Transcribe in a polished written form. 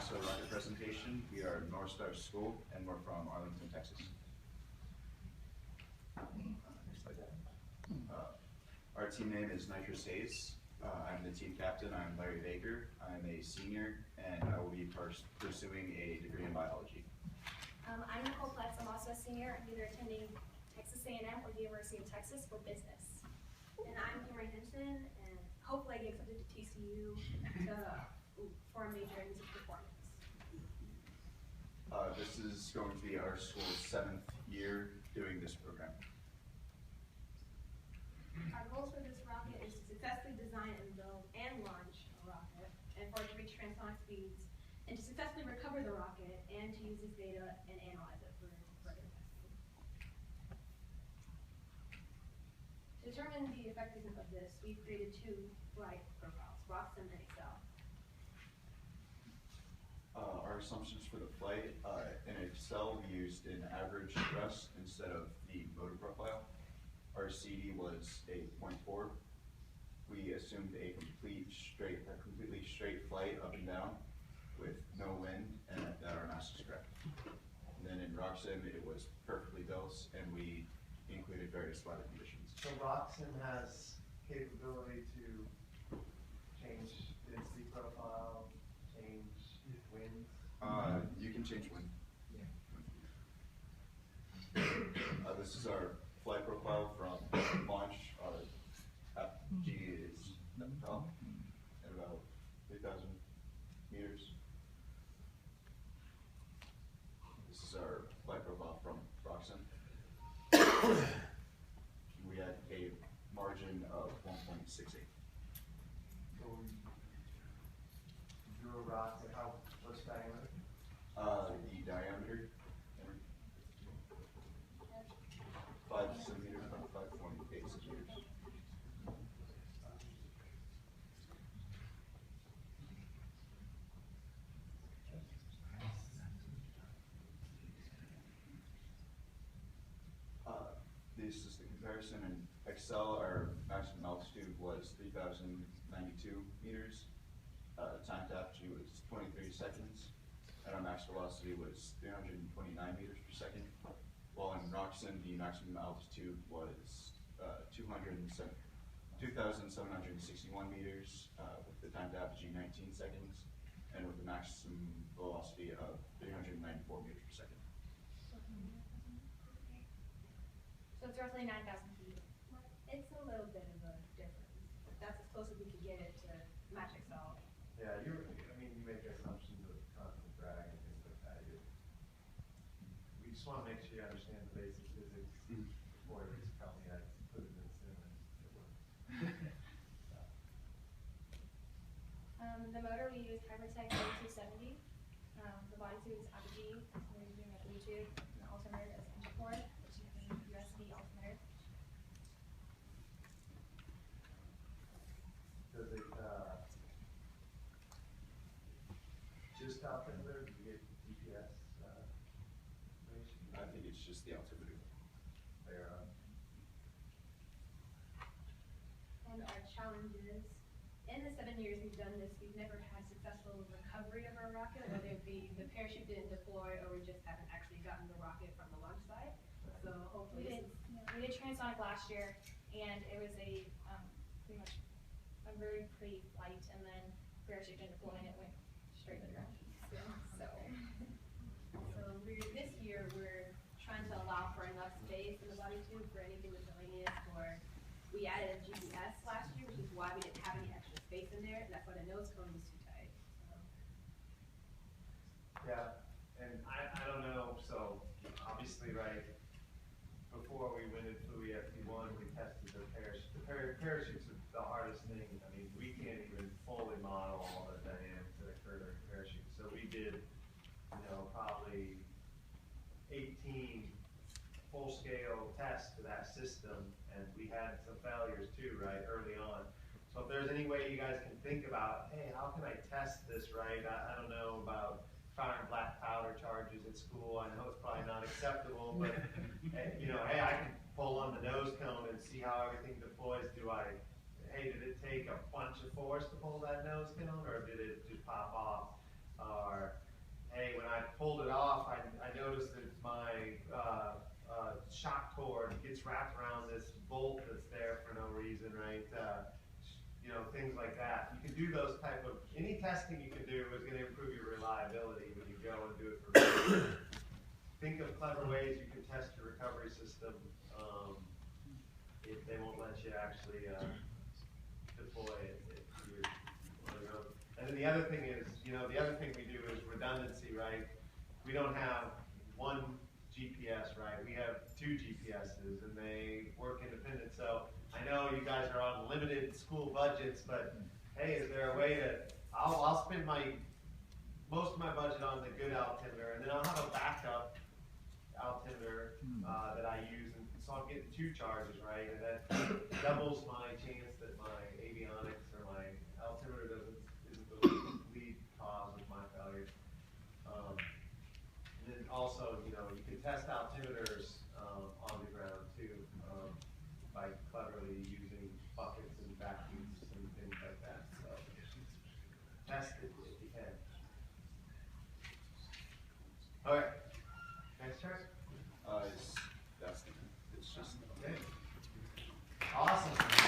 NASA rocket presentation. We are Northstar School, and we're from Arlington, Texas. Our team name is Nitrous Haze. I'm the team captain. I'm Larry Baker. I'm a senior, and I will be pursuing a degree in biology. I'm Nicole Platz. I'm also a senior. I'm either attending Texas A&M or the University of Texas for business. And I'm Cameron Henson, and hopefully I get accepted to TCU for a major in music performance. This is going to be our school's 7th year doing this program. Our goals for this rocket is to successfully design and build and launch a rocket, and for it to reach transonic speeds, and to successfully recover the rocket, and to use this data and analyze it for further testing. To determine the effectiveness of this, we've created 2 flight profiles, Roxham and Excel. Our assumptions for the flight, in Excel we used an average thrust instead of the motor profile. Our CD was a 0.4. We assumed a completely straight flight up and down with no wind, and that our mass is correct. And then in Roxham, it was perfectly built, and we included various weather conditions. So Roxham has capability to change density profile, change winds? You can change wind. This is our flight profile from launch. Our FG is at the top at about 3,000 meters. This is our flight profile from Roxham. We had a margin of 1.68. So we drew a rocket, what's diameter? The diameter, 5 centimeters by 5.8 centimeters. This is the comparison. In Excel, our maximum altitude was 3,092 meters. Time to apogee was 23 seconds. And our max velocity was 329 meters per second. While in Roxham, the maximum altitude was 2,761 meters with the time to apogee 19 seconds, and with the maximum velocity of 394 meters per second. So it's roughly 9,000 feet. It's a little bit of a difference. That's as close as we could get it to match Excel. Yeah, you make assumptions of constant drag and things like that. We just want to make sure you understand the basic physics before you just tell me I put it in a sim and it works. The motor we use Hypertech 270. The body tube is apogee. We're using a blue tube. And the alternator is engine core, which is a USB alternator. Does it just altimeter? Do you get GPS information? I think it's just the altimeter. There. And our challenges. In the 7 years we've done this, we've never had successful recovery of our rocket, whether it be the parachute didn't deploy or we just haven't actually gotten the rocket from the launch site. So hopefully We did Transonic last year, and it was a pretty much a very pretty flight, and then parachute didn't deploy and it went straight to the ground. So this year we're trying to allow for enough space in the body tube for anything miscellaneous. Or we added a GPS last year, which is why we didn't have any extra space in there. That's why the nose cone was too tight. So. Yeah, and I don't know, so obviously, right, before we went into the FP1, we tested the parachute. The parachutes are the hardest thing. I mean, we can't even fully model all the dynamics that occur during parachute. So we did, probably 18 full-scale tests to that system, and we had some failures too, right, early on. So if there's any way you guys can think about, hey, how can I test this right? I don't know about firing black powder charges at school. I know it's probably not acceptable, but hey, I can pull on the nose cone and see how everything deploys. Hey, did it take a bunch of force to pull that nose cone, or did it just pop off? Or things like that. You can do those type of, any testing you can do is gonna improve your reliability when you go and do it for real. Think of clever ways you can test your recovery system, if they won't let you actually, deploy it on your own. And then the other thing is, the other thing we do is redundancy, right? We don't have one GPS, right? We have 2 GPSs and they work independent. So I know you guys are on limited school budgets, but hey, is there a way to, I'll spend most of my budget on the good altimeter, and then I'll have a backup altimeter that I use, and so I'm getting 2 charges, right? And that doubles my chance that my avionics or my altimeter isn't the lead cause of my failure. And then also, you can test altimeters on the ground too, by cleverly using buckets and vacuums and things like that. So test it if you can. All right. Next chart. It's just. Okay. Awesome.